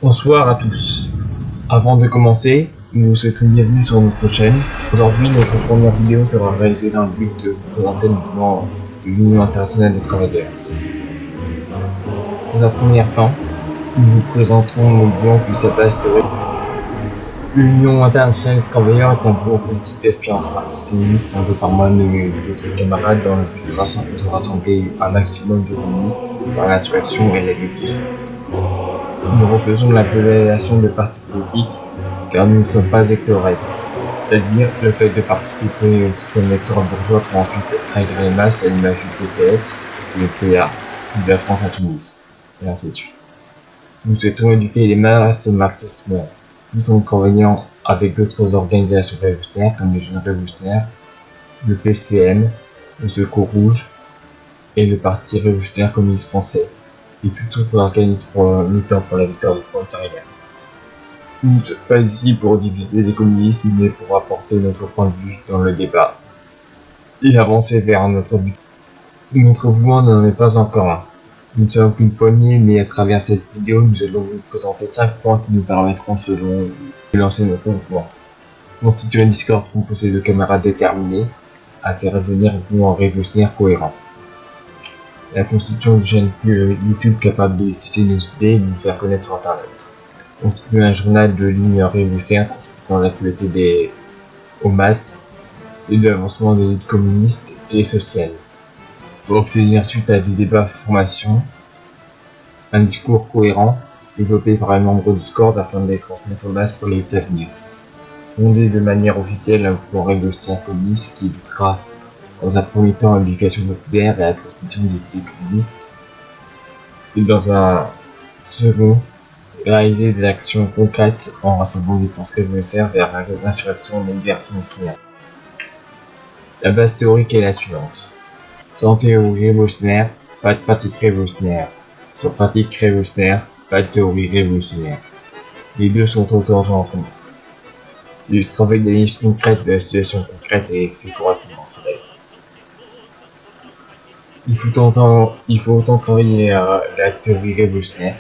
Bonsoir à tous. Avant de commencer, nous vous souhaitons une bienvenue sur notre chaîne. Aujourd'hui, notre première vidéo sera réalisée dans le but de vous présenter le mouvement de l'Union internationale des travailleurs. Dans un premier temps, nous vous présenterons le mouvement puis sa base théorique. L'Union internationale des travailleurs est un mouvement politique d'espérance marxiste fondé par moi-même et d'autres camarades dans le but de rassembler un maximum de communistes par l'insurrection et la lutte. Nous refaisons l'appellation de parti politique car nous ne sommes pas électoralistes, c'est-à-dire le fait de participer au système électoral bourgeois pour ensuite trahir les masses à l'image du PCF, du PA, de la France insoumise, et ainsi de suite. Nous souhaitons éduquer les masses au marxisme, tout en travaillant avec d'autres organisations révolutionnaires comme les Jeunes Révolutionnaires, le PCM, le Secours Rouge et le Parti Révolutionnaire Communiste Français, et tout autre organisme militant pour la victoire du prolétariat. Nous ne sommes pas ici pour diviser les communistes, mais pour apporter notre point de vue dans le débat et avancer vers notre but. Notre mouvement n'en est pas encore un. Nous ne sommes qu'une poignée, mais à travers cette vidéo, nous allons vous présenter 5 points qui nous permettront, selon de lancer notre mouvement. Constituer un Discord composé de camarades déterminés à faire devenir un mouvement révolutionnaire cohérent. La constitution d'une chaîne YouTube capable de diffuser nos idées et de nous faire connaître sur Internet. Constituer un journal de ligne révolutionnaire transmettant l'actualité aux masses et de l'avancement des luttes communistes et sociales. Pour obtenir suite à des débats de formation, un discours cohérent développé par les membres du Discord afin de les transmettre aux masses pour les luttes à venir. Fonder de manière officielle un mouvement révolutionnaire communiste qui luttera dans un premier temps à l'éducation populaire et à la transmission des idées communistes, et dans un second, réaliser des actions concrètes en rassemblant des forces révolutionnaires vers l'insurrection et la liberté nationale. La base théorique est la suivante. Sans théorie révolutionnaire, pas de pratique révolutionnaire. Sans pratique révolutionnaire, pas de théorie révolutionnaire. Les deux sont autant en commun. Si le travail d'analyse concrète de la situation concrète est fait correctement, c'est vrai. Il faut autant travailler la théorie révolutionnaire,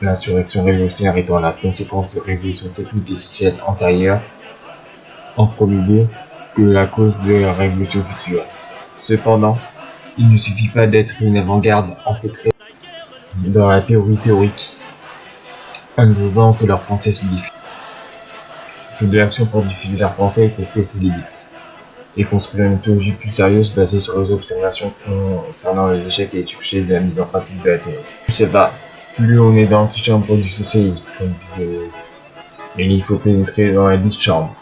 l'insurrection révolutionnaire étant la conséquence de révolutions techniques et sociales antérieures, en premier lieu, que la cause de la révolution future. Cependant, il ne suffit pas d'être une avant-garde empêtrée dans la théorie théorique, en disant que leur pensée se diffuse. Il faut de l'action pour diffuser leur pensée et tester ses limites, et construire une théologie plus sérieuse basée sur les observations concernant les échecs et les succès de la mise en pratique de la théorie. C'est pas, plus on est dans l'antichambre du socialisme, et il faut pénétrer dans la dite chambre.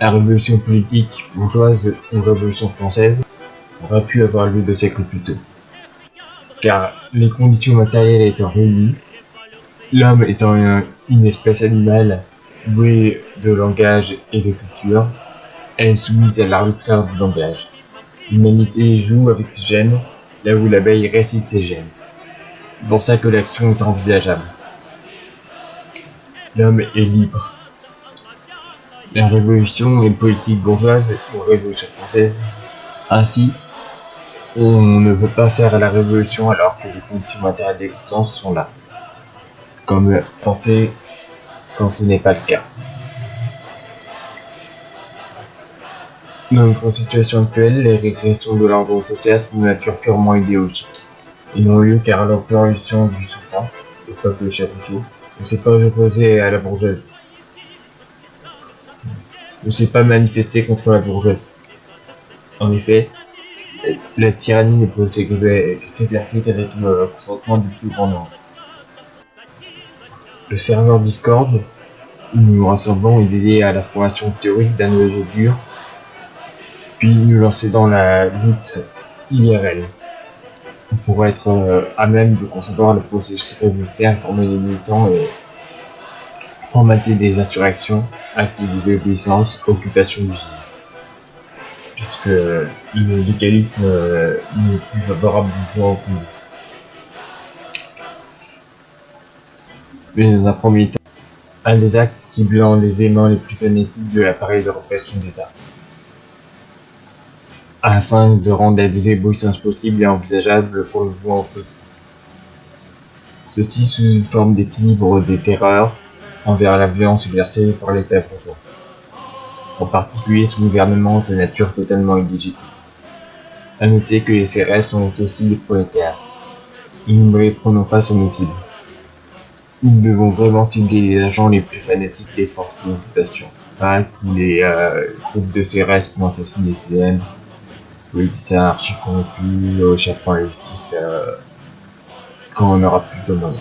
La révolution politique bourgeoise ou révolution française aurait pu avoir lieu 2 siècles plus tôt. Car les conditions matérielles étant réunies, l'homme étant une espèce animale douée de langage et de culture, elle est soumise à l'arbitraire du langage. L'humanité joue avec ses gènes, là où l'abeille récite ses gènes. C'est pour ça que l'action est envisageable. L'homme est libre. La révolution est politique bourgeoise ou révolution française. Ainsi, on ne peut pas faire la révolution alors que les conditions matérielles d'existence sont là, comme tenter quand ce n'est pas le cas. Dans notre situation actuelle, les régressions de l'ordre social sont de nature purement idéologique. Ils n'ont lieu car l'opposition du souffrant, le peuple chapiteau, ne s'est pas opposé à la bourgeoisie. Ne s'est pas manifesté contre la bourgeoisie. En effet, la tyrannie ne peut s'exercer qu'avec le consentement du plus grand nombre. Le serveur Discord, où nous nous rassemblons, est dédié à la formation théorique d'un noyau dur, puis nous lancer dans la lutte IRL. Pour être à même de concevoir le processus révolutionnaire, former les militants et formater des insurrections, actes de désobéissance, occupation d'usines. Puisque le légalisme n'est plus favorable du tout au fond. Mais dans un premier temps, un des actes ciblant les éléments les plus fanatiques de l'appareil de répression d'État, afin de rendre la désobéissance possible et envisageable pour le mouvement au feu. ceci sous une forme d'équilibre des terreurs envers la violence exercée par l'État bourgeois, en particulier son gouvernement de nature totalement illégitime. À noter que les CRS sont aussi des prolétaires. Nous ne les prenons pas sur nos cibles. Nous devons vraiment cibler les agents les plus fanatiques des forces de l'occupation, pas tous les groupes de CRS qui ont assassiné les CDM, politiciens archi-corrompus, échappant à la justice quand on aura plus de moyens.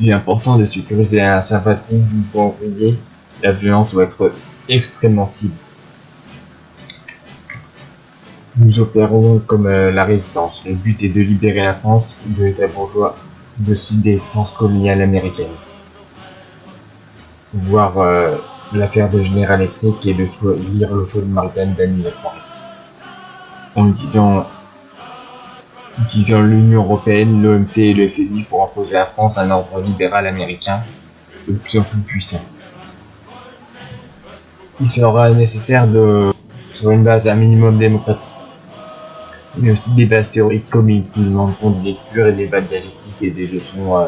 Il est important de sécuriser la sympathie du ouvrier. La violence doit être extrêmement ciblée. Nous opérons comme la résistance. Le but est de libérer la France de l'État bourgeois, de aussi des forces coloniales américaines. Voir l'affaire de General Electric et de lire le show de Marianne Daniel Paris. En utilisant l'Union Européenne, l'OMC et le FMI pour imposer à la France un ordre libéral américain de plus en plus puissant. Il sera nécessaire sur une base un minimum démocratique, mais aussi des bases théoriques communes qui demanderont des lectures et des débats dialectiques et des leçons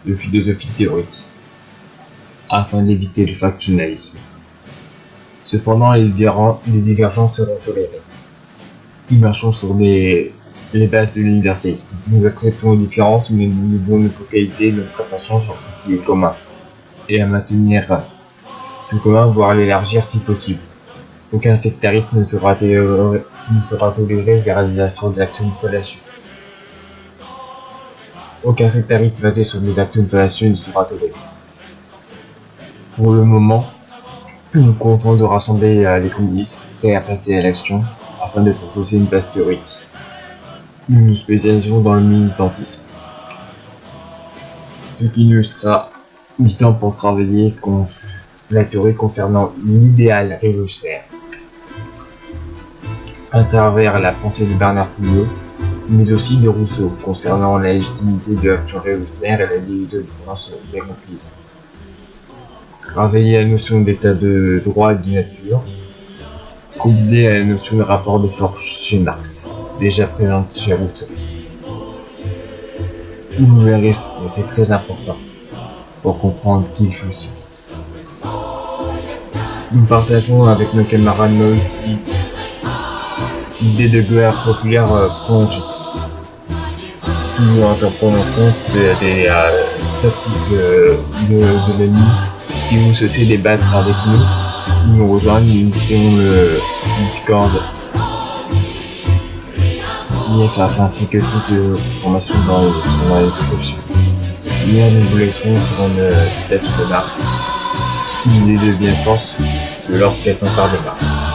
de philosophie théorique, afin d'éviter le factionnalisme. Cependant, les divergences seront tolérées. Nous marchons sur les bases de l'universalisme. Nous acceptons les différences, mais nous devons nous focaliser notre attention sur ce qui est commun, et à maintenir ce commun, voire l'élargir si possible. Aucun sectarisme ne sera toléré vers la réalisation des actions de fellation. Aucun sectarisme basé sur des actions de fellation ne sera toléré. Pour le moment, nous comptons de rassembler les communistes prêts à passer à l'action afin de proposer une base théorique. Nous nous spécialisons dans le militantisme, ce qui nous sera du temps pour travailler la théorie concernant l'idéal révolutionnaire à travers la pensée de Bernard Pivot, mais aussi de Rousseau concernant la légitimité de l'action révolutionnaire et la désobéissance des complices. Travailler la notion d'état de droit et de nature, combinée à la notion de rapport de force chez Marx, déjà présente chez Rousseau. Vous verrez, c'est très important pour comprendre qui il faut suivre. Nous partageons avec nos camarades maoïstes l'idée de guerre populaire prolongée, toujours en prenant compte des tactiques de l'ennemi. Si vous souhaitez débattre avec nous rejoindre, nous utilisons le Discord IFF ainsi que toutes les informations sur la description. Hier, nous vous laisserons sur une citation de Marx. L'idée devient force lorsqu'elle s'empare de Marx.